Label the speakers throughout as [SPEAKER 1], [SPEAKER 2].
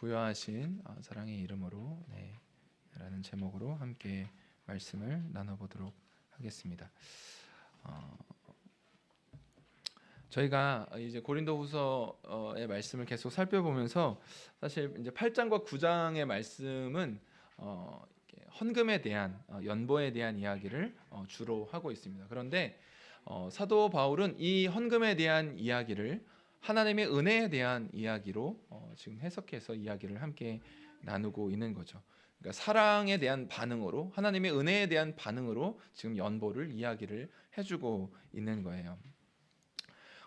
[SPEAKER 1] 부여하신 사랑의 이름으로 라는 제목으로 함께 말씀을 나눠보도록 하겠습니다. 저희가 이제 고린도후서의 말씀을 계속 살펴보면서 사실 이제 8장과 9장의 말씀은 헌금에 대한 연보에 대한 이야기를 주로 하고 있습니다. 그런데 사도 바울은 이 헌금에 대한 이야기를 하나님의 은혜에 대한 이야기로 지금 해석해서 이야기를 함께 나누고 있는 거죠. 그러니까 사랑에 대한 반응으로, 하나님의 은혜에 대한 반응으로 지금 연보를 이야기를 해주고 있는 거예요.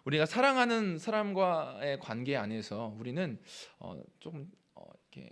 [SPEAKER 1] 우리가 사랑하는 사람과의 관계 안에서 우리는 좀 이렇게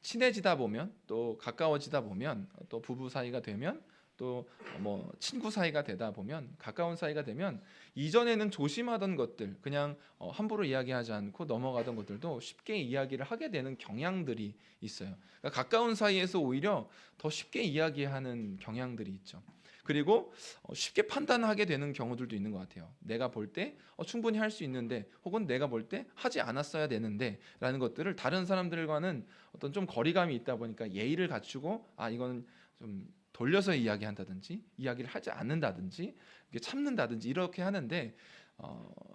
[SPEAKER 1] 친해지다 보면, 또 가까워지다 보면, 또 부부 사이가 되면, 또 뭐 친구 사이가 되다 보면, 가까운 사이가 되면 이전에는 조심하던 것들, 그냥 함부로 이야기하지 않고 넘어가던 것들도 쉽게 이야기를 하게 되는 경향들이 있어요. 그러니까 가까운 사이에서 오히려 더 쉽게 이야기하는 경향들이 있죠. 그리고 쉽게 판단하게 되는 경우들도 있는 것 같아요. 내가 볼 때 충분히 할 수 있는데, 혹은 내가 볼 때 하지 않았어야 되는데 라는 것들을 다른 사람들과는 어떤 좀 거리감이 있다 보니까 예의를 갖추고 이건 좀 돌려서 이야기한다든지, 이야기를 하지 않는다든지, 참는다든지 이렇게 하는데,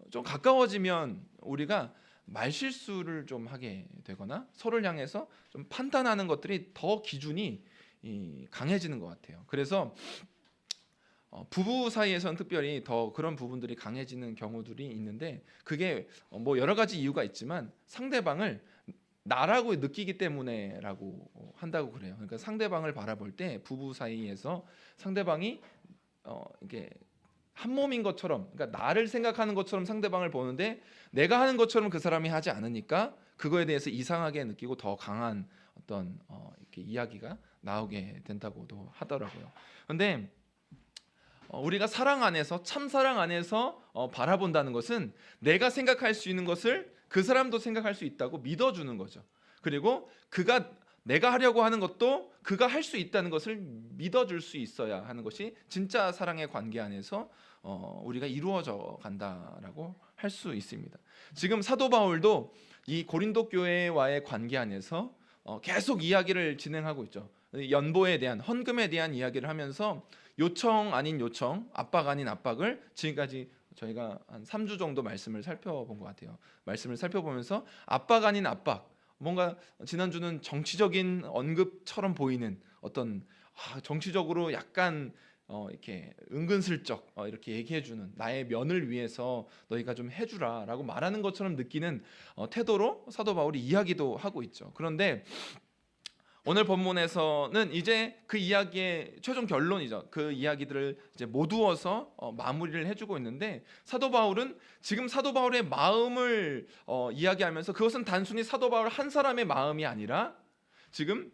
[SPEAKER 1] 좀 가까워지면 우리가 말실수를 좀 하게 되거나 서로를 향해서 좀 판단하는 것들이 더 기준이 강해지는 것 같아요. 그래서 부부 사이에서는 특별히 더 그런 부분들이 강해지는 경우들이 있는데, 그게 뭐 여러 가지 이유가 있지만 상대방을 나라고 느끼기 때문에라고 한다고 그래요. 그러니까 상대방을 바라볼 때 부부 사이에서 상대방이 이게 한 몸인 것처럼, 그러니까 나를 생각하는 것처럼 상대방을 보는데, 내가 하는 것처럼 그 사람이 하지 않으니까 그거에 대해서 이상하게 느끼고 더 강한 어떤 이렇게 이야기가 나오게 된다고도 하더라고요. 그런데 우리가 사랑 안에서, 참 사랑 안에서 바라본다는 것은 내가 생각할 수 있는 것을 그 사람도 생각할 수 있다고 믿어주는 거죠. 그리고 내가 하려고 하는 것도 그가 할 수 있다는 것을 믿어줄 수 있어야 하는 것이 진짜 사랑의 관계 안에서 우리가 이루어져 간다라고 할 수 있습니다. 지금 사도 바울도 이 고린도 교회와의 관계 안에서 계속 이야기를 진행하고 있죠. 연보에 대한, 헌금에 대한 이야기를 하면서 요청 아닌 요청, 압박 아닌 압박을 지금까지 저희가 한 3주 정도 말씀을 살펴본 것 같아요. 말씀을 살펴보면서 압박 아닌 압박, 뭔가 지난주는 정치적인 언급처럼 보이는 어떤 정치적으로 약간 이렇게 은근슬쩍 이렇게 얘기해주는, 나의 면을 위해서 너희가 좀 해주라라고 말하는 것처럼 느끼는 태도로 사도 바울이 이야기도 하고 있죠. 그런데 오늘 본문에서는 이제 그 이야기의 최종 결론이죠. 그 이야기들을 이제 모두어서 마무리를 해주고 있는데, 사도 바울은 지금 사도 바울의 마음을 이야기하면서, 그것은 단순히 사도 바울 한 사람의 마음이 아니라 지금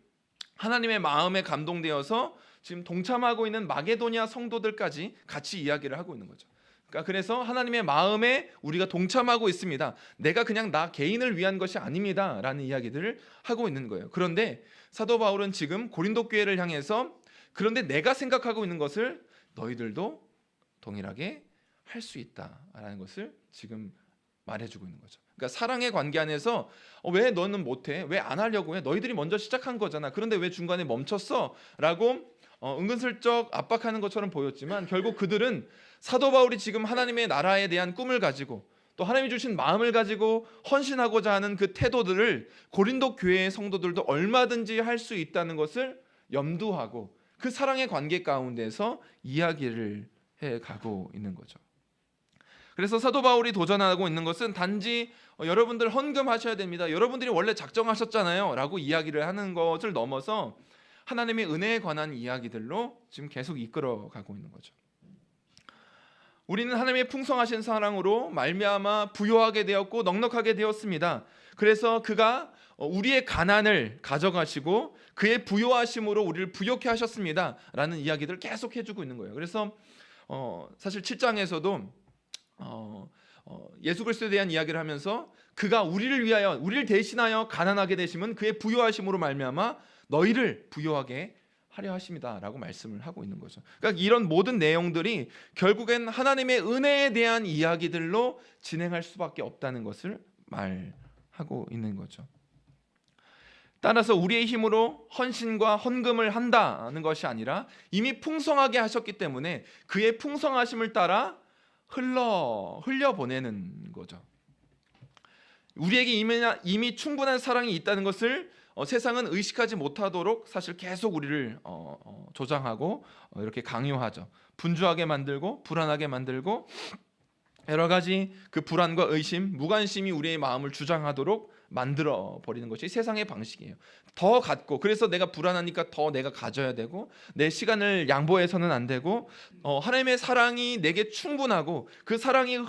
[SPEAKER 1] 하나님의 마음에 감동되어서 지금 동참하고 있는 마게도냐 성도들까지 같이 이야기를 하고 있는 거죠. 그러니까 그래서 하나님의 마음에 우리가 동참하고 있습니다. 내가 그냥 나 개인을 위한 것이 아닙니다 라는 이야기들을 하고 있는 거예요. 그런데 사도 바울은 지금 고린도 교회를 향해서, 그런데 내가 생각하고 있는 것을 너희들도 동일하게 할 수 있다라는 것을 지금 말해주고 있는 거죠. 그러니까 사랑의 관계 안에서 왜 너는 못해? 왜 안 하려고 해? 너희들이 먼저 시작한 거잖아. 그런데 왜 중간에 멈췄어? 라고 은근슬쩍 압박하는 것처럼 보였지만, 결국 그들은 사도 바울이 지금 하나님의 나라에 대한 꿈을 가지고, 또 하나님이 주신 마음을 가지고 헌신하고자 하는 그 태도들을 고린도 교회의 성도들도 얼마든지 할 수 있다는 것을 염두하고 그 사랑의 관계 가운데서 이야기를 해가고 있는 거죠. 그래서 사도 바울이 도전하고 있는 것은 단지 여러분들 헌금하셔야 됩니다, 여러분들이 원래 작정하셨잖아요 라고 이야기를 하는 것을 넘어서 하나님의 은혜에 관한 이야기들로 지금 계속 이끌어가고 있는 거죠. 우리는 하나님의 풍성하신 사랑으로 말미암아 부요하게 되었고 넉넉하게 되었습니다. 그래서 그가 우리의 가난을 가져가시고 그의 부요하심으로 우리를 부요케 하셨습니다 라는 이야기들을 계속 해주고 있는 거예요. 그래서 사실 7장에서도 예수 그리스도에 대한 이야기를 하면서, 그가 우리를 위하여, 우리를 대신하여 가난하게 되심은 그의 부요하심으로 말미암아 너희를 부요하게 하려 하십니다 라고 말씀을 하고 있는 거죠. 그러니까 이런 모든 내용들이 결국엔 하나님의 은혜에 대한 이야기들로 진행할 수밖에 없다는 것을 말하고 있는 거죠. 따라서 우리의 힘으로 헌신과 헌금을 한다는 것이 아니라 이미 풍성하게 하셨기 때문에 그의 풍성하심을 따라 흘려보내는 거죠. 우리에게 이미 충분한 사랑이 있다는 것을 세상은 의식하지 못하도록 사실 계속 우리를 조장하고 이렇게 강요하죠. 분주하게 만들고 불안하게 만들고 여러 가지 그 불안과 의심, 무관심이 우리의 마음을 주장하도록 만들어 버리는 것이 세상의 방식이에요. 더 갖고, 그래서 내가 불안하니까 더 내가 가져야 되고, 내 시간을 양보해서는 안 되고, 하나님의 사랑이 내게 충분하고 그 사랑이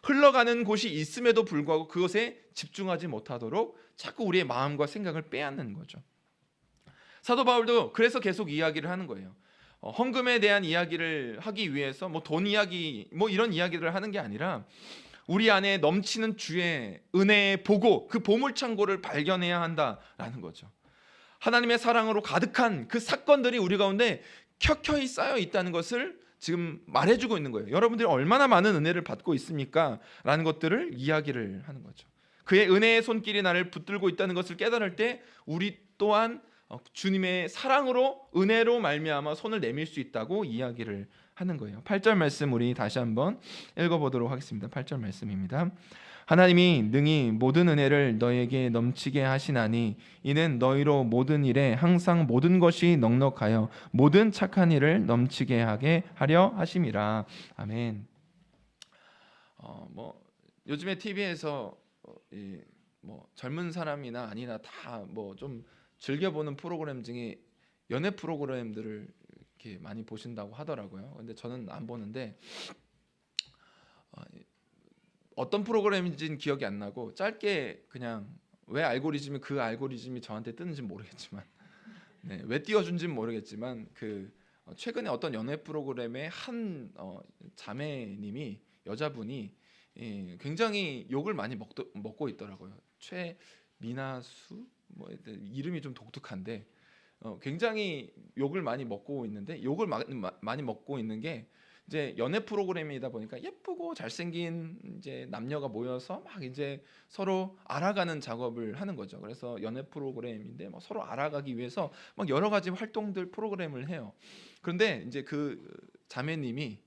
[SPEAKER 1] 흘러가는 곳이 있음에도 불구하고 그것에 집중하지 못하도록 자꾸 우리의 마음과 생각을 빼앗는 거죠. 사도 바울도 그래서 계속 이야기를 하는 거예요. 헌금에 대한 이야기를 하기 위해서 돈 이야기 이런 이야기를 하는 게 아니라 우리 안에 넘치는 주의 은혜의 보고 그 보물창고를 발견해야 한다라는 거죠. 하나님의 사랑으로 가득한 그 사건들이 우리 가운데 켜켜이 쌓여 있다는 것을 지금 말해주고 있는 거예요. 여러분들이 얼마나 많은 은혜를 받고 있습니까? 라는 것들을 이야기를 하는 거죠. 그의 은혜의 손길이 나를 붙들고 있다는 것을 깨달을 때 우리 또한 주님의 사랑으로 은혜로 말미암아 손을 내밀 수 있다고 이야기를 하는 거예요. 8절 말씀 우리 다시 한번 읽어보도록 하겠습니다. 8절 말씀입니다. 하나님이 능히 모든 은혜를 너희에게 넘치게 하시나니 이는 너희로 모든 일에 항상 모든 것이 넉넉하여 모든 착한 일을 넘치게 하게 하려 하심이라. 아멘. 요즘에 TV에서 젊은 사람이나 아니나 다 좀 즐겨보는 프로그램 중에 연애 프로그램들을 이렇게 많이 보신다고 하더라고요. 근데 저는 안 보는데 어떤 프로그램인지는 기억이 안 나고 짧게 그냥 왜 그 알고리즘이 저한테 뜨는지 모르겠지만 왜 띄워준지는 모르겠지만 최근에 어떤 연애 프로그램에 한 자매님이 여자분이 굉장히 욕을 많이 먹고 있더라고요. 최미나수 이름이 좀 독특한데 굉장히 욕을 많이 먹고 있는데 많이 먹고 있는 게 이제 연애 프로그램이다 보니까 예쁘고 잘생긴 이제 남녀가 모여서 막 이제 서로 알아가는 작업을 하는 거죠. 그래서 연애 프로그램인데 서로 알아가기 위해서 막 여러 가지 활동들 프로그램을 해요. 그런데 이제 그 자매님이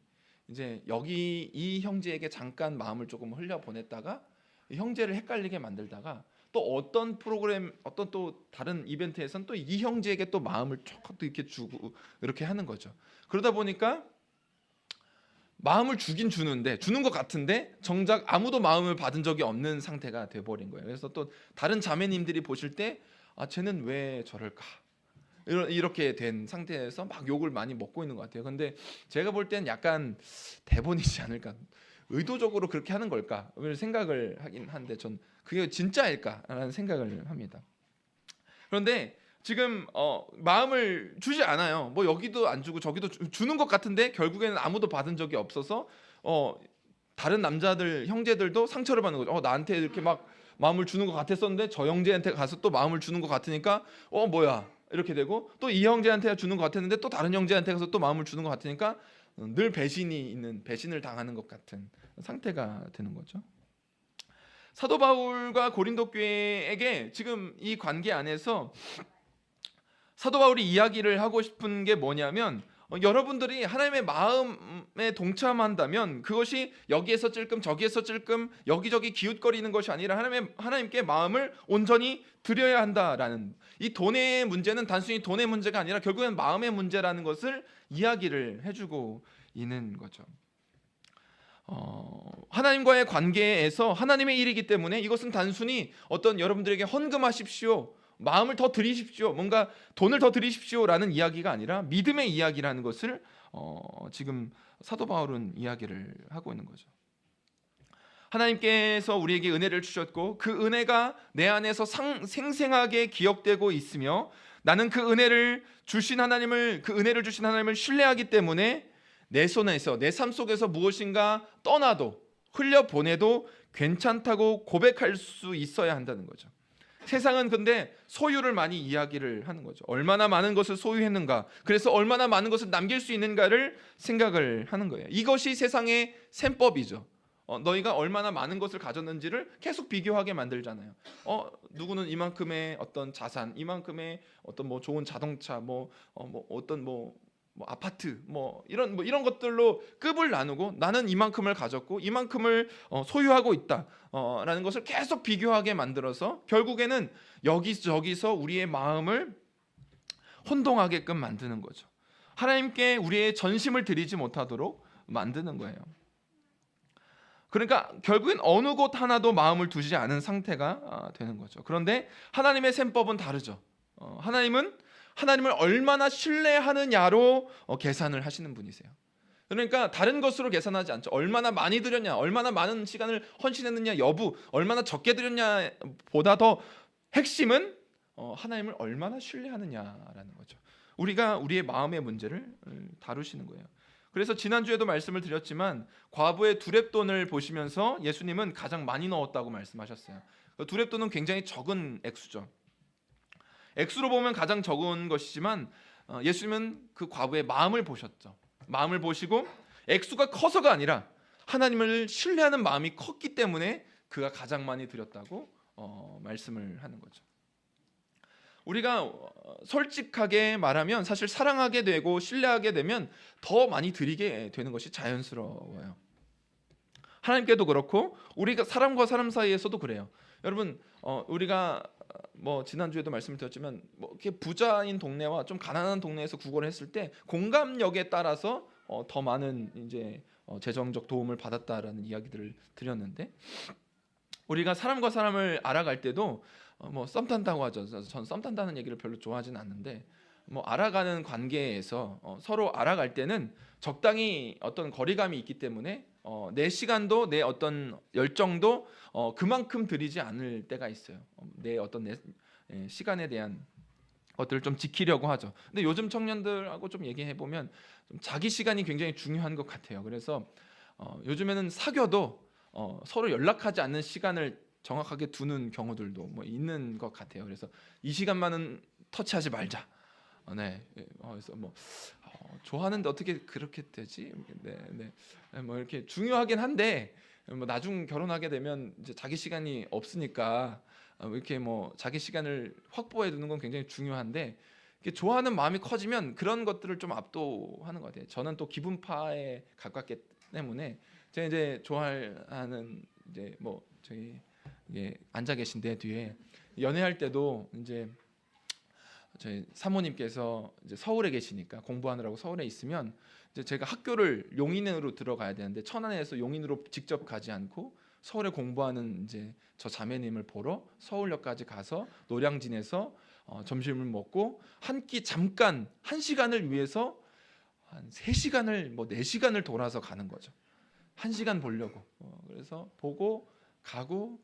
[SPEAKER 1] 이제 여기 이 형제에게 잠깐 마음을 조금 흘려 보냈다가 형제를 헷갈리게 만들다가 또 어떤 프로그램 또 다른 이벤트에서는 또 이 형제에게 또 마음을 촉 이렇게 주고 이렇게 하는 거죠. 그러다 보니까 마음을 주는데 주는 것 같은데 정작 아무도 마음을 받은 적이 없는 상태가 돼버린 거예요. 그래서 또 다른 자매님들이 보실 때 쟤는 왜 저럴까 이렇게 된 상태에서 막 욕을 많이 먹고 있는 것 같아요. 근데 제가 볼 때는 약간 대본이지 않을까, 의도적으로 그렇게 하는 걸까 생각을 하긴 한데 전 그게 진짜일까라는 생각을 합니다. 그런데 지금 마음을 주지 않아요. 여기도 안 주고 저기도 주는 것 같은데 결국에는 아무도 받은 적이 없어서 다른 남자들 형제들도 상처를 받는 거죠. 나한테 이렇게 막 마음을 주는 것 같았었는데 저 형제한테 가서 또 마음을 주는 것 같으니까 뭐야 이렇게 되고, 또 이 형제한테 주는 것 같았는데 또 다른 형제한테 가서 또 마음을 주는 것 같으니까 늘 배신을 당하는 것 같은 상태가 되는 거죠. 사도 바울과 고린도 교회에게 지금 이 관계 안에서 사도 바울이 이야기를 하고 싶은 게 뭐냐면 여러분들이 하나님의 마음에 동참한다면 그것이 여기에서 찔끔 저기에서 찔끔 여기저기 기웃거리는 것이 아니라 하나님께 마음을 온전히 드려야 한다라는, 이 돈의 문제는 단순히 돈의 문제가 아니라 결국엔 마음의 문제라는 것을 이야기를 해주고 있는 거죠. 하나님과의 관계에서 하나님의 일이기 때문에 이것은 단순히 어떤 여러분들에게 헌금하십시오, 마음을 더 드리십시오, 뭔가 돈을 더 드리십시오라는 이야기가 아니라 믿음의 이야기라는 것을 지금 사도 바울은 이야기를 하고 있는 거죠. 하나님께서 우리에게 은혜를 주셨고 그 은혜가 내 안에서 생생하게 기억되고 있으며 나는 그 은혜를 주신 하나님을 신뢰하기 때문에 내 손에서 내 삶 속에서 무엇인가 떠나도 흘려보내도 괜찮다고 고백할 수 있어야 한다는 거죠. 세상은 근데 소유를 많이 이야기를 하는 거죠. 얼마나 많은 것을 소유했는가, 그래서 얼마나 많은 것을 남길 수 있는가를 생각을 하는 거예요. 이것이 세상의 셈법이죠. 너희가 얼마나 많은 것을 가졌는지를 계속 비교하게 만들잖아요. 누구는 이만큼의 어떤 자산, 이만큼의 어떤 뭐 좋은 자동차, 어떤 뭐 아파트, 이런 것들로 급을 나누고 나는 이만큼을 가졌고 이만큼을 소유하고 있다. 라는 것을 계속 비교하게 만들어서 결국에는 여기저기서 우리의 마음을 혼동하게끔 만드는 거죠. 하나님께 우리의 전심을 드리지 못하도록 만드는 거예요. 그러니까 결국엔 어느 곳 하나도 마음을 두지 않은 상태가 되는 거죠. 그런데 하나님의 셈법은 다르죠. 하나님을 얼마나 신뢰하느냐로 계산을 하시는 분이세요. 그러니까 다른 것으로 계산하지 않죠. 얼마나 많이 드렸냐, 얼마나 많은 시간을 헌신했느냐 여부, 얼마나 적게 드렸냐 보다 더 핵심은 하나님을 얼마나 신뢰하느냐라는 거죠. 우리가 우리의 마음의 문제를 다루시는 거예요. 그래서 지난주에도 말씀을 드렸지만 과부의 두렙돈을 보시면서 예수님은 가장 많이 넣었다고 말씀하셨어요. 두렙돈은 굉장히 적은 액수죠. 액수로 보면 가장 적은 것이지만 예수님은 그 과부의 마음을 보셨죠. 마음을 보시고 액수가 커서가 아니라 하나님을 신뢰하는 마음이 컸기 때문에 그가 가장 많이 드렸다고 말씀을 하는 거죠. 우리가 솔직하게 말하면 사실 사랑하게 되고 신뢰하게 되면 더 많이 드리게 되는 것이 자연스러워요. 하나님께도 그렇고 우리가 사람과 사람 사이에서도 그래요. 여러분 우리가 지난주에도 말씀을 드렸지만 이렇게 부자인 동네와 좀 가난한 동네에서 구걸을 했을 때 공감력에 따라서 더 많은 이제 재정적 도움을 받았다라는 이야기들을 드렸는데 우리가 사람과 사람을 알아갈 때도 썸 탄다고 하죠. 전 썸 탄다는 얘기를 별로 좋아하진 않는데 알아가는 관계에서 서로 알아갈 때는 적당히 어떤 거리감이 있기 때문에 내 시간도 내 어떤 열정도 그만큼 들이지 않을 때가 있어요. 내 시간에 대한 것들을 좀 지키려고 하죠. 근데 요즘 청년들하고 좀 얘기해 보면 자기 시간이 굉장히 중요한 것 같아요. 그래서 요즘에는 사귀어도 서로 연락하지 않는 시간을 정확하게 두는 경우들도 있는 것 같아요. 그래서 이 시간만은 터치하지 말자. 네. 그래서 좋아하는데 어떻게 그렇게 되지? 네. 이렇게 중요하긴 한데 나중 결혼하게 되면 이제 자기 시간이 없으니까 이렇게 자기 시간을 확보해 두는 건 굉장히 중요한데 좋아하는 마음이 커지면 그런 것들을 좀 압도하는 것 같아요. 저는 또 기분파에 가깝기 때문에 제가 이제 좋아하는 이제 저희 앉아 계신데 뒤에 연애할 때도 이제 저희 사모님께서 이제 서울에 계시니까 공부하느라고 서울에 있으면 이제 제가 학교를 용인으로 들어가야 되는데 천안에서 용인으로 직접 가지 않고 서울에 공부하는 이제 저 자매님을 보러 서울역까지 가서 노량진에서 점심을 먹고 한 끼 잠깐 1시간을 위해서 한 3시간을 4시간을 돌아서 가는 거죠. 1시간 보려고. 그래서 보고 가고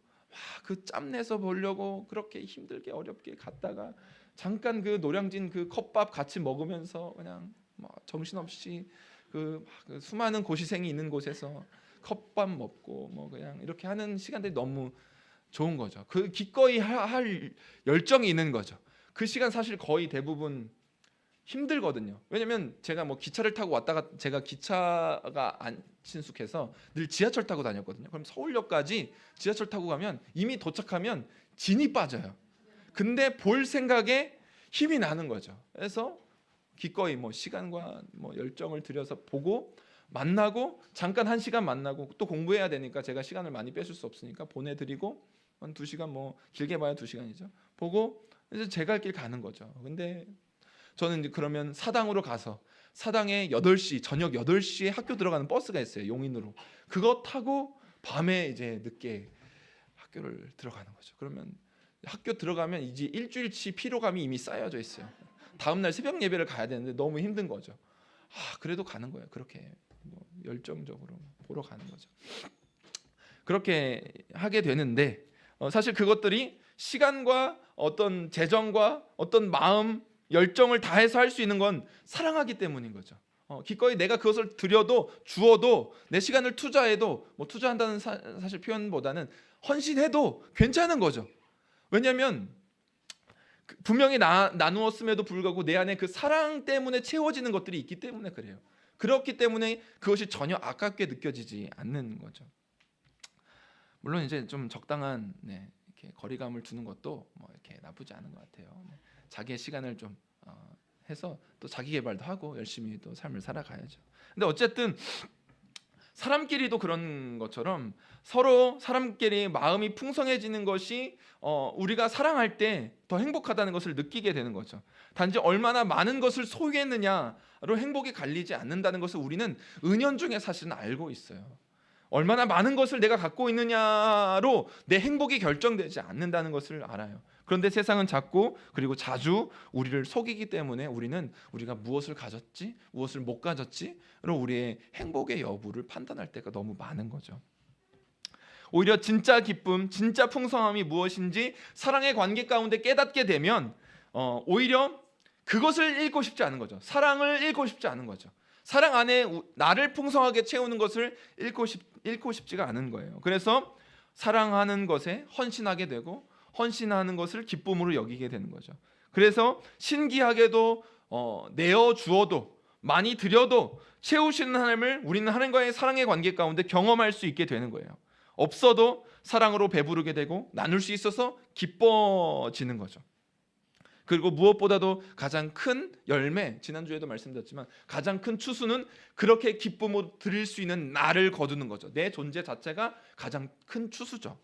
[SPEAKER 1] 그 짬내서 보려고 그렇게 힘들게 어렵게 갔다가 잠깐 그 노량진 그 컵밥 같이 먹으면서 그냥 정신없이 그 수많은 고시생이 있는 곳에서 컵밥 먹고 그냥 이렇게 하는 시간들이 너무 좋은 거죠. 그 기꺼이 할 열정이 있는 거죠. 그 시간 사실 거의 대부분 힘들거든요. 왜냐면 제가 기차를 타고 왔다가 제가 기차가 안 친숙해서 늘 지하철 타고 다녔거든요. 그럼 서울역까지 지하철 타고 가면 이미 도착하면 진이 빠져요. 근데 볼 생각에 힘이 나는 거죠. 그래서 기꺼이 시간과 열정을 들여서 보고 만나고 잠깐 1시간 만나고 또 공부해야 되니까 제가 시간을 많이 뺏을 수 없으니까 보내드리고 한 2시간 길게 봐야 2시간이죠. 보고 이제 제 갈 길 가는 거죠. 근데 저는 이제 그러면 사당으로 가서 사당에 8시 저녁 8시에 학교 들어가는 버스가 있어요. 용인으로. 그거 타고 밤에 이제 늦게 학교를 들어가는 거죠. 그러면 학교 들어가면 이제 일주일치 피로감이 이미 쌓여져 있어요. 다음 날 새벽 예배를 가야 되는데 너무 힘든 거죠. 그래도 가는 거예요. 그렇게 열정적으로 보러 가는 거죠. 그렇게 하게 되는데 사실 그것들이 시간과 어떤 재정과 어떤 마음 열정을 다해서 할 수 있는 건 사랑하기 때문인 거죠. 기꺼이 내가 그것을 드려도 주어도 내 시간을 투자해도 투자한다는 사실 표현보다는 헌신해도 괜찮은 거죠. 왜냐하면 분명히 나누었음에도 불구하고 내 안에 그 사랑 때문에 채워지는 것들이 있기 때문에 그래요. 그렇기 때문에 그것이 전혀 아깝게 느껴지지 않는 거죠. 물론 이제 좀 적당한 이렇게 거리감을 두는 것도 뭐 이렇게 나쁘지 않은 것 같아요. 자기의 시간을 좀 해서 또 자기 개발도 하고 열심히 또 삶을 살아가야죠. 근데 어쨌든 사람끼리도 그런 것처럼 서로 사람끼리 마음이 풍성해지는 것이 우리가 사랑할 때 더 행복하다는 것을 느끼게 되는 거죠. 단지 얼마나 많은 것을 소유했느냐로 행복이 갈리지 않는다는 것을 우리는 은연중에 사실은 알고 있어요. 얼마나 많은 것을 내가 갖고 있느냐로 내 행복이 결정되지 않는다는 것을 알아요. 그런데 세상은 자꾸 그리고 자주 우리를 속이기 때문에 우리는 우리가 무엇을 가졌지, 무엇을 못 가졌지로 우리의 행복의 여부를 판단할 때가 너무 많은 거죠. 오히려 진짜 기쁨, 진짜 풍성함이 무엇인지 사랑의 관계 가운데 깨닫게 되면 오히려 그것을 잃고 싶지 않은 거죠. 사랑을 잃고 싶지 않은 거죠. 사랑 안에 나를 풍성하게 채우는 것을 잃고 싶지가 않은 거예요. 그래서 사랑하는 것에 헌신하게 되고 헌신하는 것을 기쁨으로 여기게 되는 거죠. 그래서 신기하게도 내어 주어도 많이 드려도 채우시는 하나님을 우리는 하나님과의 사랑의 관계 가운데 경험할 수 있게 되는 거예요. 없어도 사랑으로 배부르게 되고 나눌 수 있어서 기뻐지는 거죠. 그리고 무엇보다도 가장 큰 열매, 지난주에도 말씀드렸지만 가장 큰 추수는 그렇게 기쁨으로 드릴 수 있는 나를 거두는 거죠. 내 존재 자체가 가장 큰 추수죠.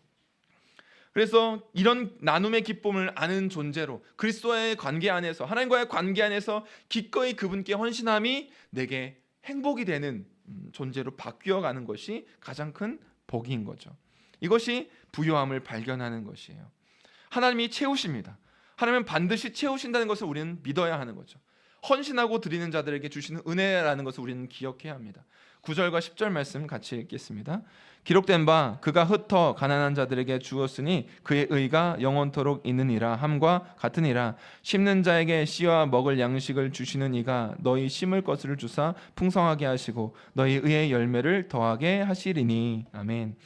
[SPEAKER 1] 그래서 이런 나눔의 기쁨을 아는 존재로 그리스도와의 관계 안에서 하나님과의 관계 안에서 기꺼이 그분께 헌신함이 내게 행복이 되는 존재로 바뀌어가는 것이 가장 큰 복인 거죠. 이것이 부요함을 발견하는 것이에요. 하나님이 채우십니다. 하나님은 반드시 채우신다는 것을 우리는 믿어야 하는 거죠. 헌신하고 드리는 자들에게 주시는 은혜라는 것을 우리는 기억해야 합니다. 9절과 10절 말씀 같이 읽겠습니다. 기록된 바 그가 흩어 가난한 자들에게 주었으니 그의 의가 영원토록 있느니라 함과 같으니라. 심는 자에게 씨와 먹을 양식을 주시는 이가 너희 심을 것을 주사 풍성하게 하시고 너희 의의 열매를 더하게 하시리니. 아멘.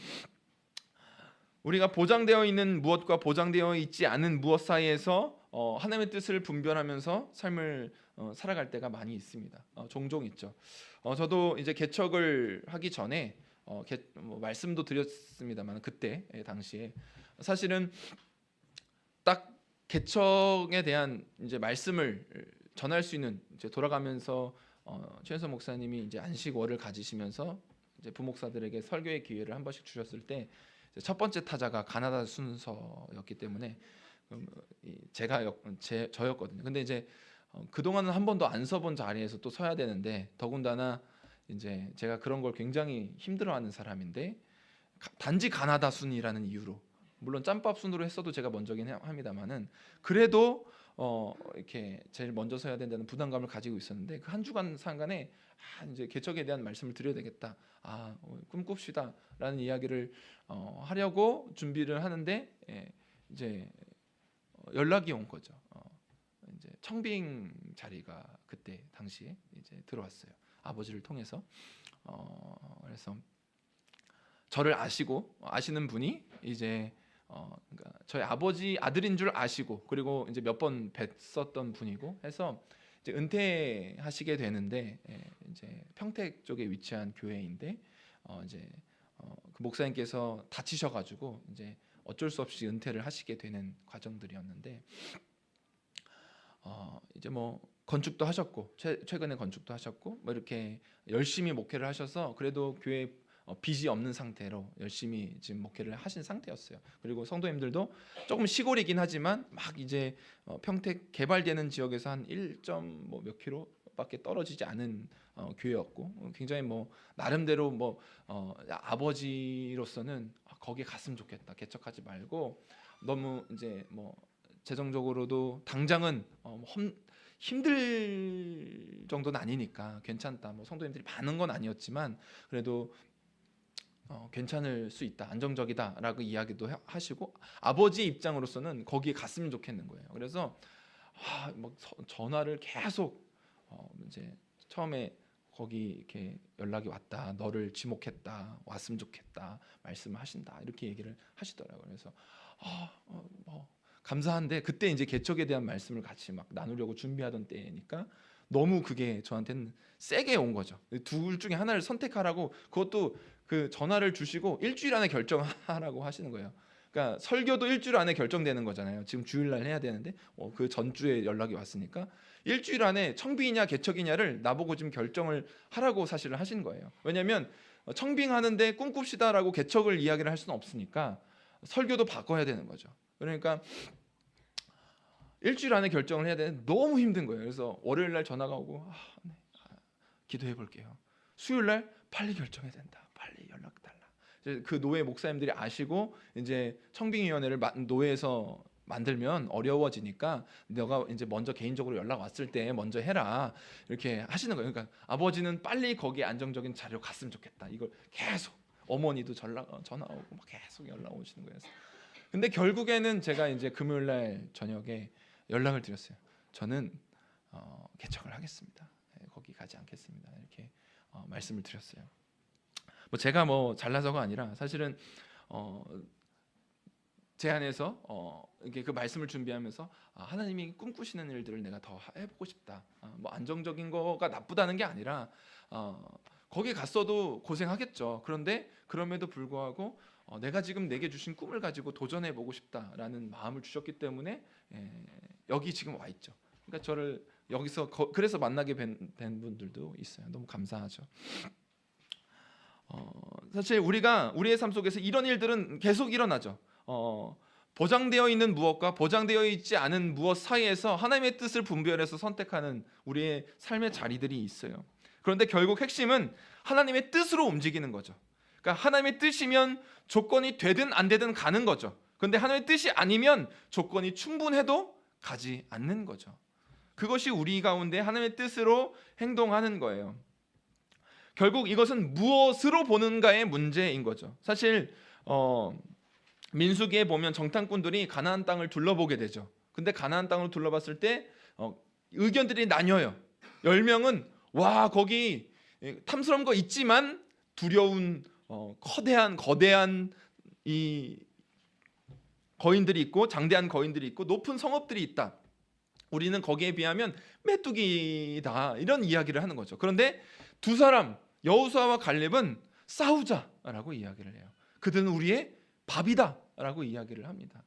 [SPEAKER 1] 우리가 보장되어 있는 무엇과 보장되어 있지 않은 무엇 사이에서 하나님의 뜻을 분별하면서 삶을 살아갈 때가 많이 있습니다. 종종 있죠. 저도 이제 개척을 하기 전에 말씀도 드렸습니다만 그때 당시에 사실은 딱 개척에 대한 이제 말씀을 전할 수 있는 이제 돌아가면서 최현석 목사님이 이제 안식월을 가지시면서 이제 부목사들에게 설교의 기회를 한 번씩 주셨을 때 첫 번째 타자가 가나다 순서였기 때문에 저였거든요. 근데 이제 그동안은 한 번도 안 서본 자리에서 또 서야 되는데 더군다나 이제 제가 그런 걸 굉장히 힘들어하는 사람인데 단지 가나다 순이라는 이유로 물론 짬밥 순으로 했어도 제가 먼저긴 합니다만은 그래도 이렇게 제일 먼저 서야 된다는 부담감을 가지고 있었는데 그 한 주간 상간에 이제 개척에 대한 말씀을 드려야 되겠다. 꿈꿉시다라는 이야기를 하려고 준비를 하는데 이제 연락이 온 거죠. 이제 청빙 자리가 그때 당시에 이제 들어왔어요. 아버지를 통해서. 그래서 저를 아시는 분이 이제 그러니까 저희 아버지 아들인 줄 아시고 그리고 이제 몇 번 뵀었던 분이고 해서 이제 은퇴하시게 되는데 이제 평택 쪽에 위치한 교회인데 이제 그 목사님께서 다치셔가지고 이제 어쩔 수 없이 은퇴를 하시게 되는 과정들이었는데 이제 뭐 건축도 하셨고 최근에 건축도 하셨고 뭐 이렇게 열심히 목회를 하셔서 그래도 교회 빚이 없는 상태로 열심히 지금 목회를 하신 상태였어요. 그리고 성도님들도 조금 시골이긴 하지만 막 이제 평택 개발되는 지역에서 한 1점 뭐 몇 킬로밖에 떨어지지 않은 교회였고 굉장히 뭐 나름대로 뭐 아버지로서는 거기에 갔으면 좋겠다. 개척하지 말고 너무 이제 뭐 재정적으로도 당장은 힘들 정도는 아니니까 괜찮다. 뭐 성도님들이 많은 건 아니었지만 그래도 괜찮을 수 있다, 안정적이다라고 이야기도 하시고 아버지 입장으로서는 거기에 갔으면 좋겠는 거예요. 그래서 막 전화를 계속 이제 처음에 거기 이렇게 연락이 왔다, 너를 지목했다, 왔으면 좋겠다, 말씀하신다 이렇게 얘기를 하시더라고요. 그래서 뭐 감사한데 그때 이제 개척에 대한 말씀을 같이 막 나누려고 준비하던 때니까 너무 그게 저한테는 세게 온 거죠. 둘 중에 하나를 선택하라고 그것도 그 전화를 주시고 일주일 안에 결정하라고 하시는 거예요. 그러니까 설교도 일주일 안에 결정되는 거잖아요. 지금 주일날 해야 되는데 그 전주에 연락이 왔으니까 일주일 안에 청빙이냐 개척이냐를 나보고 지금 결정을 하라고 사실은 하신 거예요. 왜냐하면 청빙하는데 꿈꿉시다라고 개척을 이야기를 할 수는 없으니까 설교도 바꿔야 되는 거죠. 그러니까 일주일 안에 결정을 해야 되는데 너무 힘든 거예요. 그래서 월요일날 전화가 오고 네, 기도해 볼게요. 수요일날 빨리 결정해야 된다. 빨리 연락 달라. 그 노회 목사님들이 아시고 이제 청빙위원회를 노회에서 만들면 어려워지니까 너가 이제 먼저 개인적으로 연락 왔을 때 먼저 해라 이렇게 하시는 거예요. 그러니까 아버지는 빨리 거기에 안정적인 자리로 갔으면 좋겠다. 이걸 계속 어머니도 전화 오고 막 계속 연락 오시는 거예요. 근데 결국에는 제가 이제 금요일날 저녁에 연락을 드렸어요. 저는 개척을 하겠습니다. 거기 가지 않겠습니다. 이렇게 말씀을 드렸어요. 뭐 제가 뭐 잘나서가 아니라 사실은 제 안에서 이렇게 그 말씀을 준비하면서 하나님이 꿈꾸시는 일들을 내가 더 해보고 싶다. 뭐 안정적인 거가 나쁘다는 게 아니라 거기 갔어도 고생하겠죠. 그런데 그럼에도 불구하고 내가 지금 내게 주신 꿈을 가지고 도전해 보고 싶다라는 마음을 주셨기 때문에 여기 지금 와 있죠. 그러니까 저를 여기서 그래서 만나게 된 분들도 있어요. 너무 감사하죠. 사실 우리가 우리의 삶 속에서 이런 일들은 계속 일어나죠. 보장되어 있는 무엇과 보장되어 있지 않은 무엇 사이에서 하나님의 뜻을 분별해서 선택하는 우리의 삶의 자리들이 있어요. 그런데 결국 핵심은 하나님의 뜻으로 움직이는 거죠. 그러니까 하나님의 뜻이면 조건이 되든 안 되든 가는 거죠. 그런데 하나님의 뜻이 아니면 조건이 충분해도 가지 않는 거죠. 그것이 우리 가운데 하나님의 뜻으로 행동하는 거예요. 결국 이것은 무엇으로 보는가의 문제인 거죠. 사실 민수기에 보면 정탐꾼들이 가나안 땅을 둘러보게 되죠. 근데 가나안 땅을 둘러봤을 때 의견들이 나뉘어요. 10명은 와 거기 탐스러운 거 있지만 두려운 거대한 이 거인들이 있고 장대한 거인들이 있고 높은 성읍들이 있다. 우리는 거기에 비하면 메뚜기다 이런 이야기를 하는 거죠. 그런데 두 사람 여호수아와 갈렙은 싸우자라고 이야기를 해요. 그들은 우리의 밥이다라고 이야기를 합니다.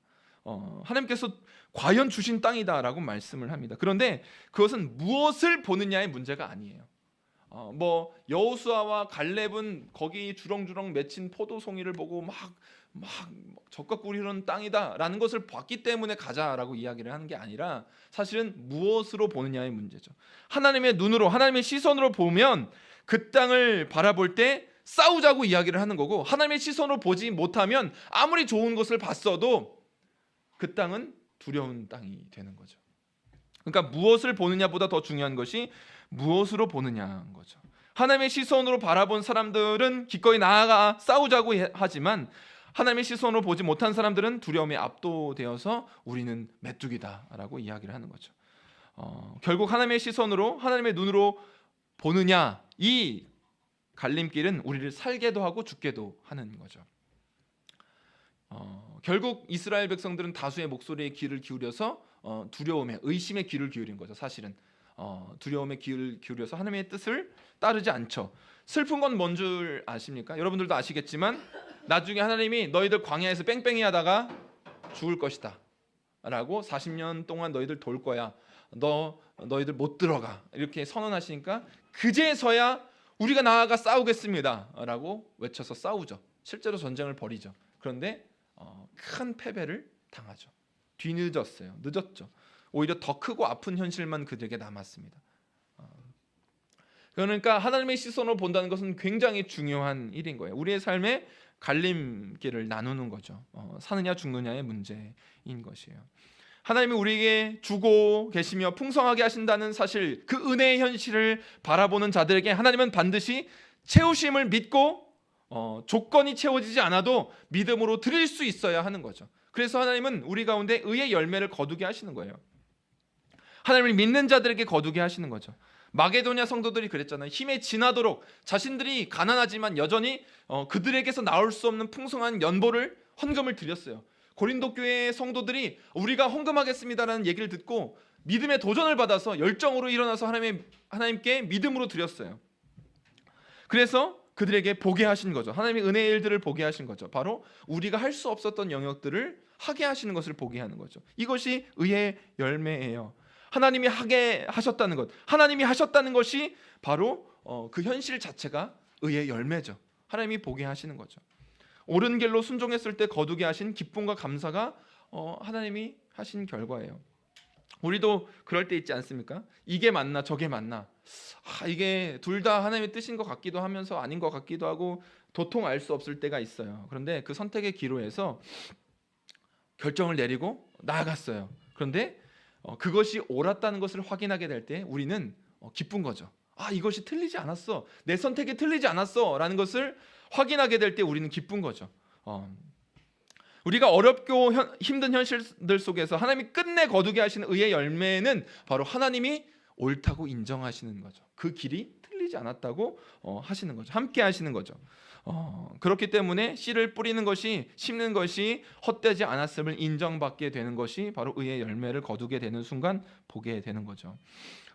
[SPEAKER 1] 하나님께서 과연 주신 땅이다라고 말씀을 합니다. 그런데 그것은 무엇을 보느냐의 문제가 아니에요. 뭐 여호수아와 갈렙은 거기 주렁주렁 맺힌 포도송이를 보고 막 젖과 꿀이 흐르는 땅이다라는 것을 봤기 때문에 가자라고 이야기를 하는 게 아니라 사실은 무엇으로 보느냐의 문제죠. 하나님의 눈으로 하나님의 시선으로 보면 그 땅을 바라볼 때 싸우자고 이야기를 하는 거고, 하나님의 시선으로 보지 못하면 아무리 좋은 것을 봤어도 그 땅은 두려운 땅이 되는 거죠. 그러니까 무엇을 보느냐보다 더 중요한 것이 무엇으로 보느냐인 거죠. 하나님의 시선으로 바라본 사람들은 기꺼이 나아가 싸우자고 하지만 하나님의 시선으로 보지 못한 사람들은 두려움에 압도되어서 우리는 메뚜기다라고 이야기를 하는 거죠. 결국 하나님의 시선으로 하나님의 눈으로 보느냐, 이 갈림길은 우리를 살게도 하고 죽게도 하는 거죠. 결국 이스라엘 백성들은 다수의 목소리에 귀를 기울여서 두려움에, 의심에 귀를 기울인 거죠. 사실은 두려움에 귀를 기울여서 하나님의 뜻을 따르지 않죠. 슬픈 건 뭔 줄 아십니까? 여러분들도 아시겠지만 나중에 하나님이 너희들 광야에서 뺑뺑이 하다가 죽을 것이다 라고 40년 동안 너희들 돌 거야, 너희들 못 들어가 이렇게 선언하시니까 그제서야 우리가 나아가 싸우겠습니다 라고 외쳐서 싸우죠. 실제로 전쟁을 벌이죠. 그런데 큰 패배를 당하죠. 늦었죠. 오히려 더 크고 아픈 현실만 그들에게 남았습니다. 그러니까 하나님의 시선으로 본다는 것은 굉장히 중요한 일인 거예요. 우리의 삶에 갈림길을 나누는 거죠. 사느냐 죽느냐의 문제인 것이에요. 하나님이 우리에게 주고 계시며 풍성하게 하신다는 사실, 그 은혜의 현실을 바라보는 자들에게 하나님은 반드시 채우심을 믿고 조건이 채워지지 않아도 믿음으로 드릴 수 있어야 하는 거죠. 그래서 하나님은 우리 가운데 의의 열매를 거두게 하시는 거예요. 하나님을 믿는 자들에게 거두게 하시는 거죠. 마게도냐 성도들이 그랬잖아요. 힘에 지나도록 자신들이 가난하지만 여전히 그들에게서 나올 수 없는 풍성한 연보를, 헌금을 드렸어요. 고린도 교회의 성도들이 우리가 헌금하겠습니다라는 얘기를 듣고 믿음의 도전을 받아서 열정으로 일어나서 하나님께 믿음으로 드렸어요. 그래서 그들에게 보게 하신 거죠. 하나님의 은혜의 일들을 보게 하신 거죠. 바로 우리가 할 수 없었던 영역들을 하게 하시는 것을 보게 하는 거죠. 이것이 의의 열매예요. 하나님이 하게 하셨다는 것, 하나님이 하셨다는 것이 바로 그 현실 자체가 의의 열매죠. 하나님이 보게 하시는 거죠. 옳은 길로 순종했을 때 거두게 하신 기쁨과 감사가 하나님이 하신 결과예요. 우리도 그럴 때 있지 않습니까? 이게 맞나 저게 맞나, 이게 둘 다 하나님의 뜻인 것 같기도 하면서 아닌 것 같기도 하고 도통 알 수 없을 때가 있어요. 그런데 그 선택의 기로에서 결정을 내리고 나아갔어요. 그런데 그것이 옳았다는 것을 확인하게 될 때 우리는 기쁜 거죠. 이것이 틀리지 않았어, 내 선택이 틀리지 않았어 라는 것을 확인하게 될 때 우리는 기쁜 거죠. 우리가 어렵고 힘든 현실들 속에서 하나님이 끝내 거두게 하시는 의의 열매는 바로 하나님이 옳다고 인정하시는 거죠. 그 길이 틀리지 않았다고 하시는 거죠. 함께 하시는 거죠. 그렇기 때문에 씨를 뿌리는 것이, 심는 것이 헛되지 않았음을 인정받게 되는 것이 바로 의의 열매를 거두게 되는 순간 보게 되는 거죠.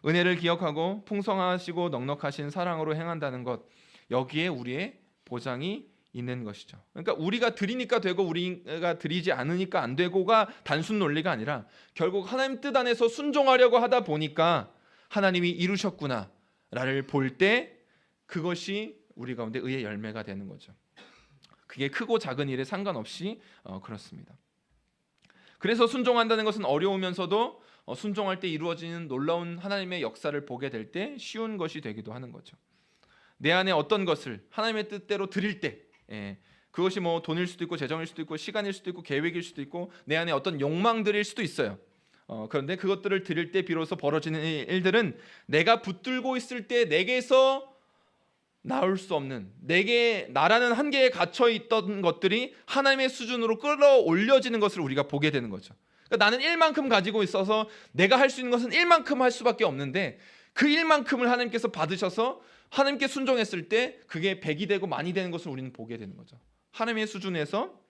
[SPEAKER 1] 은혜를 기억하고 풍성하시고 넉넉하신 사랑으로 행한다는 것, 여기에 우리의 보장이 있는 것이죠. 그러니까 우리가 드리니까 되고 우리가 드리지 않으니까 안 되고가 단순 논리가 아니라 결국 하나님 뜻 안에서 순종하려고 하다 보니까 하나님이 이루셨구나를 볼 때 그것이 우리 가운데 의의 열매가 되는 거죠. 그게 크고 작은 일에 상관없이 그렇습니다. 그래서 순종한다는 것은 어려우면서도 순종할 때 이루어지는 놀라운 하나님의 역사를 보게 될 때 쉬운 것이 되기도 하는 거죠. 내 안에 어떤 것을 하나님의 뜻대로 드릴 때, 그것이 뭐 돈일 수도 있고 재정일 수도 있고 시간일 수도 있고 계획일 수도 있고 내 안에 어떤 욕망들일 수도 있어요. 그런데 그것들을 드릴 때 비로소 벌어지는 일들은 내가 붙들고 있을 때 내게서 나올 수 없는, 나라는 한계에 갇혀 있던 것들이 하나님의 수준으로 끌어올려지는 것을 우리가 보게 되는 거죠. 그러니까 나는 1만큼 가지고 있어서 내가 할 수 있는 것은 1만큼 할 수밖에 없는데 그 1만큼을 하나님께서 받으셔서 하나님께 순종했을 때 그게 100이 되고 만이 되는 것을 우리는 보게 되는 거죠. 하나님의 수준에서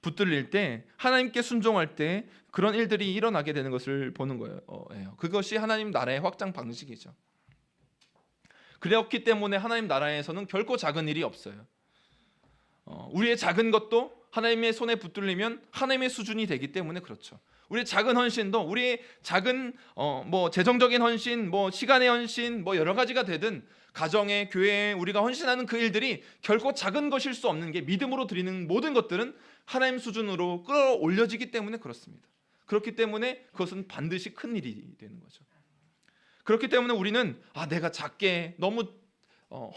[SPEAKER 1] 붙들릴 때, 하나님께 순종할 때 그런 일들이 일어나게 되는 것을 보는 거예요. 그것이 하나님 나라의 확장 방식이죠. 그렇기 때문에 하나님 나라에서는 결코 작은 일이 없어요. 우리의 작은 것도 하나님의 손에 붙들리면 하나님의 수준이 되기 때문에 그렇죠. 우리의 작은 헌신도, 우리의 작은 뭐 재정적인 헌신, 뭐 시간의 헌신, 뭐 여러 가지가 되든 가정에, 교회에 우리가 헌신하는 그 일들이 결코 작은 것일 수 없는 게, 믿음으로 드리는 모든 것들은 하나님 수준으로 끌어올려지기 때문에 그렇습니다. 그렇기 때문에 그것은 반드시 큰 일이 되는 거죠. 그렇기 때문에 우리는 내가 작게 너무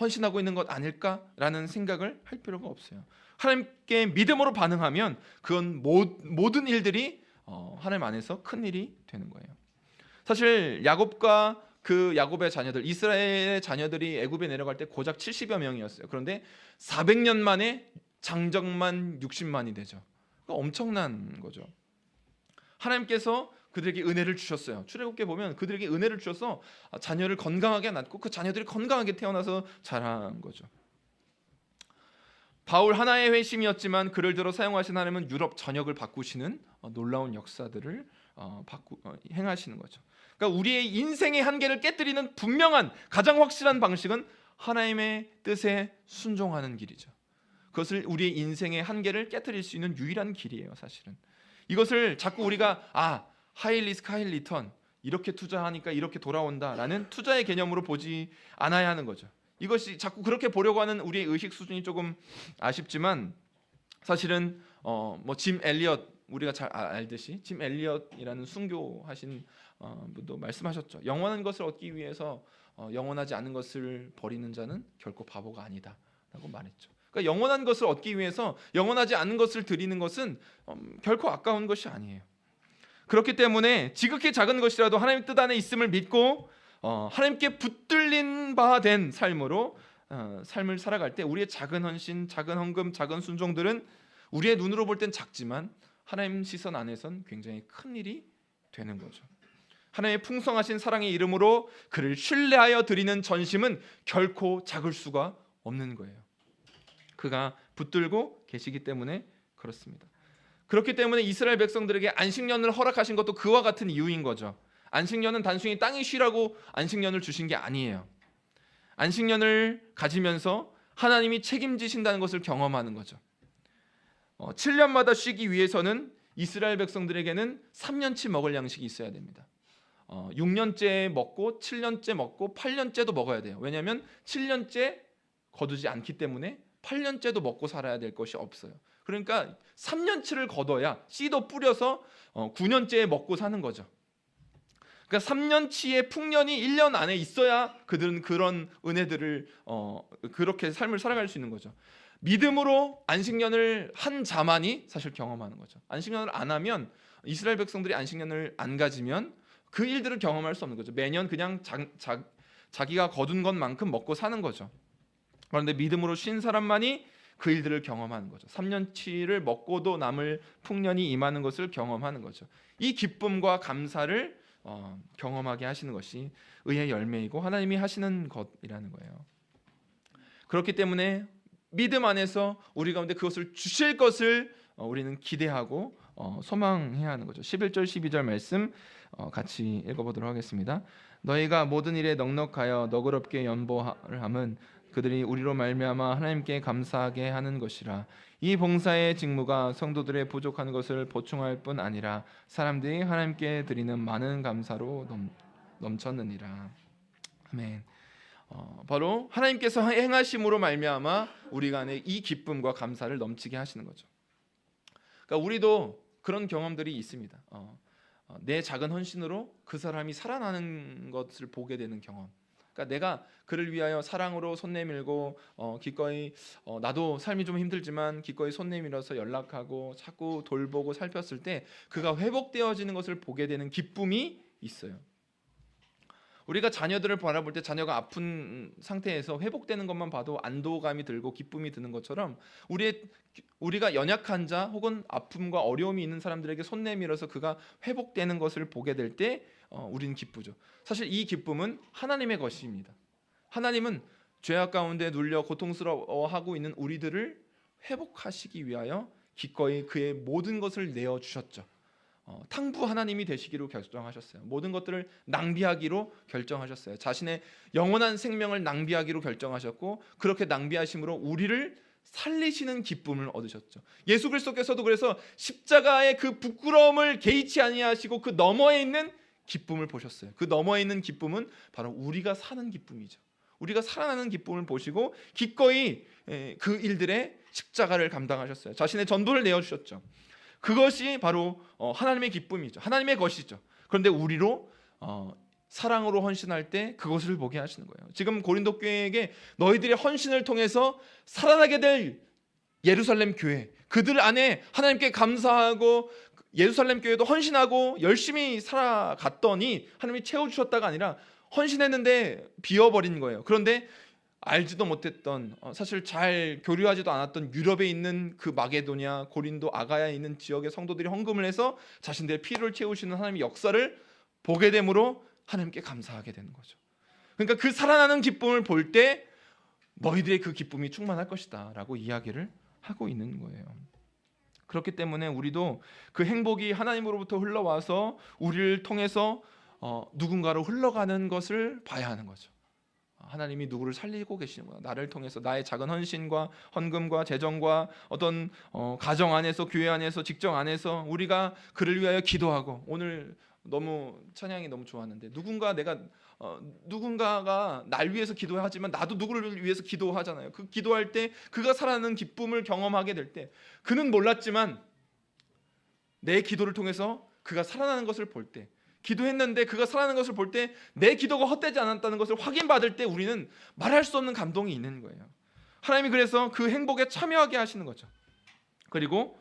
[SPEAKER 1] 헌신하고 있는 것 아닐까라는 생각을 할 필요가 없어요. 하나님께 믿음으로 반응하면 그건 모든 일들이 하나님 안에서 큰 일이 되는 거예요. 사실 야곱과 그 야곱의 자녀들, 이스라엘의 자녀들이 애굽에 내려갈 때 고작 70여 명이었어요. 그런데 400년 만에 장정만 60만이 되죠. 엄청난 거죠. 하나님께서 그들에게 은혜를 주셨어요. 출애굽기에 보면 그들에게 은혜를 주셔서 자녀를 건강하게 낳고 그 자녀들이 건강하게 태어나서 자란 거죠. 바울 하나의 회심이었지만 그를 들어 사용하신 하나님은 유럽 전역을 바꾸시는 놀라운 역사들을 행하시는 거죠. 그러니까 우리의 인생의 한계를 깨뜨리는 분명한, 가장 확실한 방식은 하나님의 뜻에 순종하는 길이죠. 그것을 우리의 인생의 한계를 깨뜨릴 수 있는 유일한 길이에요. 사실은 이것을 자꾸 우리가 하이 리스크 하이 리턴, 이렇게 투자하니까 이렇게 돌아온다라는 투자의 개념으로 보지 않아야 하는 거죠. 이것이 자꾸 그렇게 보려고 하는 우리의 의식 수준이 조금 아쉽지만, 사실은 짐 엘리엇, 우리가 잘 알듯이 짐 엘리엇이라는 순교하신 분도 말씀하셨죠. 영원한 것을 얻기 위해서 영원하지 않은 것을 버리는 자는 결코 바보가 아니다라고 말했죠. 그러니까 영원한 것을 얻기 위해서 영원하지 않은 것을 드리는 것은 결코 아까운 것이 아니에요. 그렇기 때문에 지극히 작은 것이라도 하나님 뜻 안에 있음을 믿고 하나님께 붙들린 바 된 삶으로 삶을 살아갈 때 우리의 작은 헌신, 작은 헌금, 작은 순종들은 우리의 눈으로 볼 땐 작지만 하나님 시선 안에선 굉장히 큰 일이 되는 거죠. 하나님의 풍성하신 사랑의 이름으로 그를 신뢰하여 드리는 전심은 결코 작을 수가 없는 거예요. 그가 붙들고 계시기 때문에 그렇습니다. 그렇기 때문에 이스라엘 백성들에게 안식년을 허락하신 것도 그와 같은 이유인 거죠. 안식년은 단순히 땅이 쉬라고 안식년을 주신 게 아니에요. 안식년을 가지면서 하나님이 책임지신다는 것을 경험하는 거죠. 7년마다 쉬기 위해서는 이스라엘 백성들에게는 3년치 먹을 양식이 있어야 됩니다. 6년째 먹고 7년째 먹고 8년째도 먹어야 돼요. 왜냐하면 7년째 거두지 않기 때문에 8년째도 먹고 살아야 될 것이 없어요. 그러니까 3년치를 거둬야 씨도 뿌려서 9년째에 먹고 사는 거죠. 그러니까 3년치의 풍년이 1년 안에 있어야 그들은 그런 은혜들을 그렇게 삶을 살아갈 수 있는 거죠. 믿음으로 안식년을 한 자만이 사실 경험하는 거죠. 안식년을 안 하면, 이스라엘 백성들이 안식년을 안 가지면 그 일들을 경험할 수 없는 거죠. 매년 그냥 자기가 거둔 것만큼 먹고 사는 거죠. 그런데 믿음으로 쉰 사람만이 그 일들을 경험하는 거죠. 3년치를 먹고도 남을 풍년이 임하는 것을 경험하는 거죠. 이 기쁨과 감사를 경험하게 하시는 것이 의의 열매이고 하나님이 하시는 것이라는 거예요. 그렇기 때문에 믿음 안에서 우리 가운데 그것을 주실 것을 우리는 기대하고 소망해야 하는 거죠. 11절 12절 말씀 같이 읽어보도록 하겠습니다. 너희가 모든 일에 넉넉하여 너그럽게 연보를 함은 그들이 우리로 말미암아 하나님께 감사하게 하는 것이라. 이 봉사의 직무가 성도들의 부족한 것을 보충할 뿐 아니라 사람들이 하나님께 드리는 많은 감사로 넘쳤느니라. 아멘. 바로 하나님께서 행하심으로 말미암아 우리가 안에 이 기쁨과 감사를 넘치게 하시는 거죠. 그러니까 우리도 그런 경험들이 있습니다. 내 작은 헌신으로 그 사람이 살아나는 것을 보게 되는 경험. 그러니까 내가 그를 위하여 사랑으로 손 내밀고 기꺼이 나도 삶이 좀 힘들지만 기꺼이 손 내밀어서 연락하고 자꾸 돌보고 살폈을 때 그가 회복되어지는 것을 보게 되는 기쁨이 있어요. 우리가 자녀들을 바라볼 때 자녀가 아픈 상태에서 회복되는 것만 봐도 안도감이 들고 기쁨이 드는 것처럼 우리가 연약한 자 혹은 아픔과 어려움이 있는 사람들에게 손 내밀어서 그가 회복되는 것을 보게 될 때 우리는 기쁘죠. 사실 이 기쁨은 하나님의 것입니다. 하나님은 죄악 가운데 눌려 고통스러워하고 있는 우리들을 회복하시기 위하여 기꺼이 그의 모든 것을 내어주셨죠. 탕부 하나님이 되시기로 결정하셨어요. 모든 것들을 낭비하기로 결정하셨어요. 자신의 영원한 생명을 낭비하기로 결정하셨고 그렇게 낭비하심으로 우리를 살리시는 기쁨을 얻으셨죠. 예수 그리스도께서도 그래서 십자가의 그 부끄러움을 개의치 아니하시고 그 너머에 있는 기쁨을 보셨어요. 그 너머에 있는 기쁨은 바로 우리가 사는 기쁨이죠. 우리가 살아나는 기쁨을 보시고 기꺼이 그 일들의 십자가를 감당하셨어요. 자신의 전부를 내어주셨죠. 그것이 바로 하나님의 기쁨이죠. 하나님의 것이죠. 그런데 우리로 사랑으로 헌신할 때 그것을 보게 하시는 거예요. 지금 고린도 교회에게 너희들의 헌신을 통해서 살아나게 될 예루살렘 교회, 그들 안에 하나님께 감사하고 예루살렘 교회도 헌신하고 열심히 살아갔더니 하나님이 채워주셨다가 아니라 헌신했는데 비어버린 거예요. 그런데 알지도 못했던 사실 잘 교류하지도 않았던 유럽에 있는 그 마게도냐, 고린도, 아가야에 있는 지역의 성도들이 헌금을 해서 자신들의 필요를 채우시는 하나님의 역사를 보게 되므로 하나님께 감사하게 되는 거죠. 그러니까 그 살아나는 기쁨을 볼 때 너희들의 그 기쁨이 충만할 것이다 라고 이야기를 하고 있는 거예요. 그렇기 때문에 우리도 그 행복이 하나님으로부터 흘러와서 우리를 통해서 누군가로 흘러가는 것을 봐야 하는 거죠. 하나님이 누구를 살리고 계시는구나. 나를 통해서 나의 작은 헌신과 헌금과 재정과 어떤 가정 안에서, 교회 안에서, 직장 안에서 우리가 그를 위하여 기도하고, 오늘 너무 찬양이 너무 좋았는데 누군가가 날 위해서 기도하지만 나도 누구를 위해서 기도하잖아요. 그 기도할 때 그가 살아나는 기쁨을 경험하게 될 때 그는 몰랐지만 내 기도를 통해서 그가 살아나는 것을 볼 때, 기도했는데 그가 살아나는 것을 볼 때 내 기도가 헛되지 않았다는 것을 확인받을 때 우리는 말할 수 없는 감동이 있는 거예요. 하나님이 그래서 그 행복에 참여하게 하시는 거죠. 그리고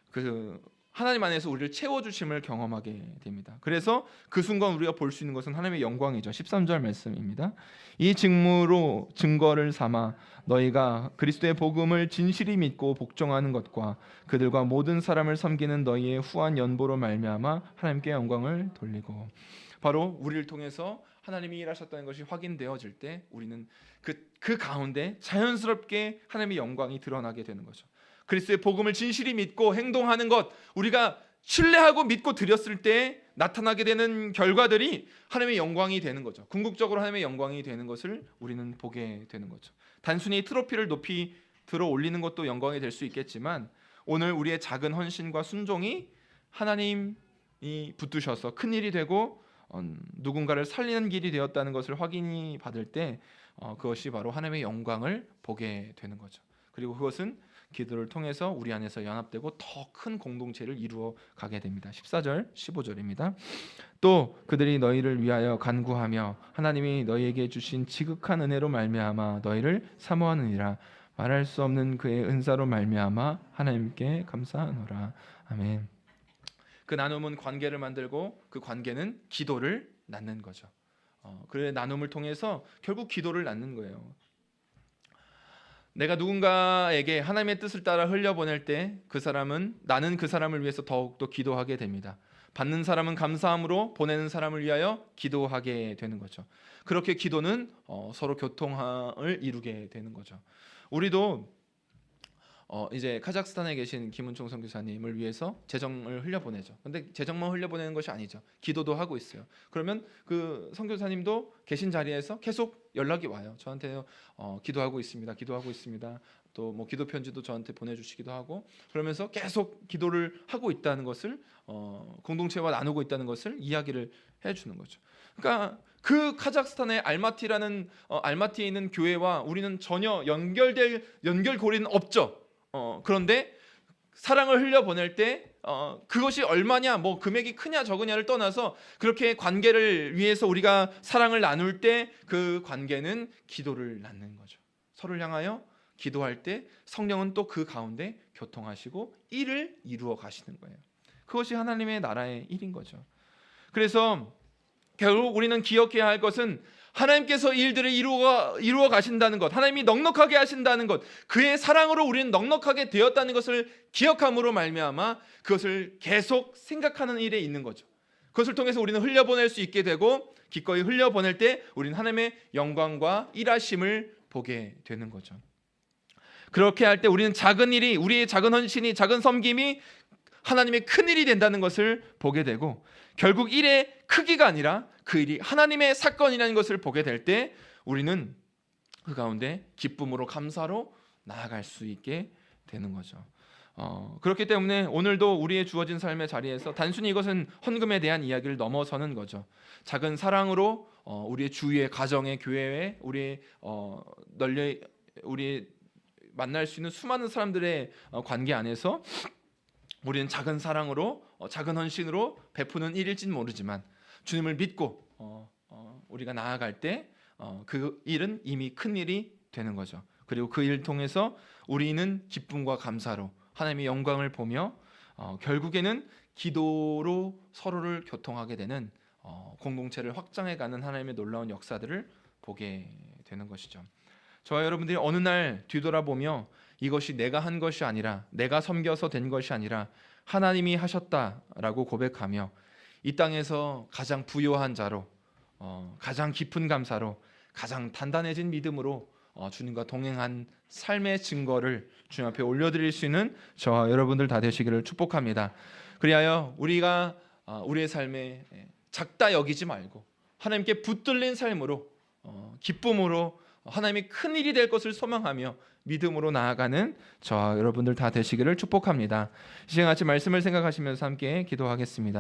[SPEAKER 1] 그 하나님 안에서 우리를 채워주심을 경험하게 됩니다. 그래서 그 순간 우리가 볼 수 있는 것은 하나님의 영광이죠. 13절 말씀입니다. 이 직무로 증거를 삼아 너희가 그리스도의 복음을 진실히 믿고 복종하는 것과 그들과 모든 사람을 섬기는 너희의 후한 연보로 말미암아 하나님께 영광을 돌리고, 바로 우리를 통해서 하나님이 일하셨다는 것이 확인되어질 때 우리는 그 가운데 자연스럽게 하나님의 영광이 드러나게 되는 거죠. 그리스도의 복음을 진실히 믿고 행동하는 것, 우리가 신뢰하고 믿고 드렸을 때 나타나게 되는 결과들이 하나님의 영광이 되는 거죠. 궁극적으로 하나님의 영광이 되는 것을 우리는 보게 되는 거죠. 단순히 트로피를 높이 들어 올리는 것도 영광이 될 수 있겠지만 오늘 우리의 작은 헌신과 순종이 하나님이 붙드셔서 큰 일이 되고 누군가를 살리는 길이 되었다는 것을 확인이 받을 때 그것이 바로 하나님의 영광을 보게 되는 거죠. 그리고 그것은 기도를 통해서 우리 안에서 연합되고 더 큰 공동체를 이루어 가게 됩니다. 14절 15절입니다. 또 그들이 너희를 위하여 간구하며 하나님이 너희에게 주신 지극한 은혜로 말미암아 너희를 사모하느니라. 말할 수 없는 그의 은사로 말미암아 하나님께 감사하노라. 아멘. 그 나눔은 관계를 만들고 그 관계는 기도를 낳는 거죠. 그 나눔을 통해서 결국 기도를 낳는 거예요. 내가 누군가에게 하나님의 뜻을 따라 흘려보낼 때 나는 그 사람을 위해서 더욱더 기도하게 됩니다. 받는 사람은 감사함으로 보내는 사람을 위하여 기도하게 되는 거죠. 그렇게 기도는 서로 교통을 이루게 되는 거죠. 우리도 이제 카자흐스탄에 계신 김은총 선교사님을 위해서 재정을 흘려보내죠. 근데 재정만 흘려보내는 것이 아니죠. 기도도 하고 있어요. 그러면 그 선교사님도 계신 자리에서 계속 연락이 와요. 저한테 기도하고 있습니다. 기도하고 있습니다. 또 뭐 기도 편지도 저한테 보내주시기도 하고 그러면서 계속 기도를 하고 있다는 것을 공동체와 나누고 있다는 것을 이야기를 해주는 거죠. 그러니까 그 카자흐스탄의 알마티에 있는 교회와 우리는 전혀 연결고리는 없죠. 그런데 사랑을 흘려보낼 때 그것이 얼마냐 뭐 금액이 크냐 적으냐를 떠나서 그렇게 관계를 위해서 우리가 사랑을 나눌 때 그 관계는 기도를 낳는 거죠. 서로를 향하여 기도할 때 성령은 또 그 가운데 교통하시고 일을 이루어 가시는 거예요. 그것이 하나님의 나라의 일인 거죠. 그래서 결국 우리는 기억해야 할 것은 하나님께서 일들을 이루어 가신다는 것, 하나님이 넉넉하게 하신다는 것, 그의 사랑으로 우리는 넉넉하게 되었다는 것을 기억함으로 말미암아 그것을 계속 생각하는 일에 있는 거죠. 그것을 통해서 우리는 흘려보낼 수 있게 되고 기꺼이 흘려보낼 때 우리는 하나님의 영광과 일하심을 보게 되는 거죠. 그렇게 할 때 우리는 작은 일이, 우리의 작은 헌신이, 작은 섬김이 하나님의 큰 일이 된다는 것을 보게 되고 결국 일의 크기가 아니라 그 일이 하나님의 사건이라는 것을 보게 될 때 우리는 그 가운데 기쁨으로 감사로 나아갈 수 있게 되는 거죠. 그렇기 때문에 오늘도 우리의 주어진 삶의 자리에서 단순히 이것은 헌금에 대한 이야기를 넘어서는 거죠. 작은 사랑으로 우리의 주위의 가정의 교회에 우리 만날 수 있는 수많은 사람들의 관계 안에서 우리는 작은 사랑으로 작은 헌신으로 베푸는 일일지는 모르지만 주님을 믿고 우리가 나아갈 때 그 일은 이미 큰 일이 되는 거죠. 그리고 그 일을 통해서 우리는 기쁨과 감사로 하나님의 영광을 보며 결국에는 기도로 서로를 교통하게 되는 공동체를 확장해가는 하나님의 놀라운 역사들을 보게 되는 것이죠. 저와 여러분들이 어느 날 뒤돌아보며 이것이 내가 한 것이 아니라 내가 섬겨서 된 것이 아니라 하나님이 하셨다라고 고백하며 이 땅에서 가장 부요한 자로 가장 깊은 감사로 가장 단단해진 믿음으로 주님과 동행한 삶의 증거를 주님 앞에 올려드릴 수 있는 저와 여러분들 다 되시기를 축복합니다. 그리하여 우리가 우리의 삶에 작다 여기지 말고 하나님께 붙들린 삶으로 기쁨으로 하나님이 큰 일이 될 것을 소망하며 믿음으로 나아가는 저와 여러분들 다 되시기를 축복합니다. 이 시간 같이 말씀을 생각하시면서 함께 기도하겠습니다.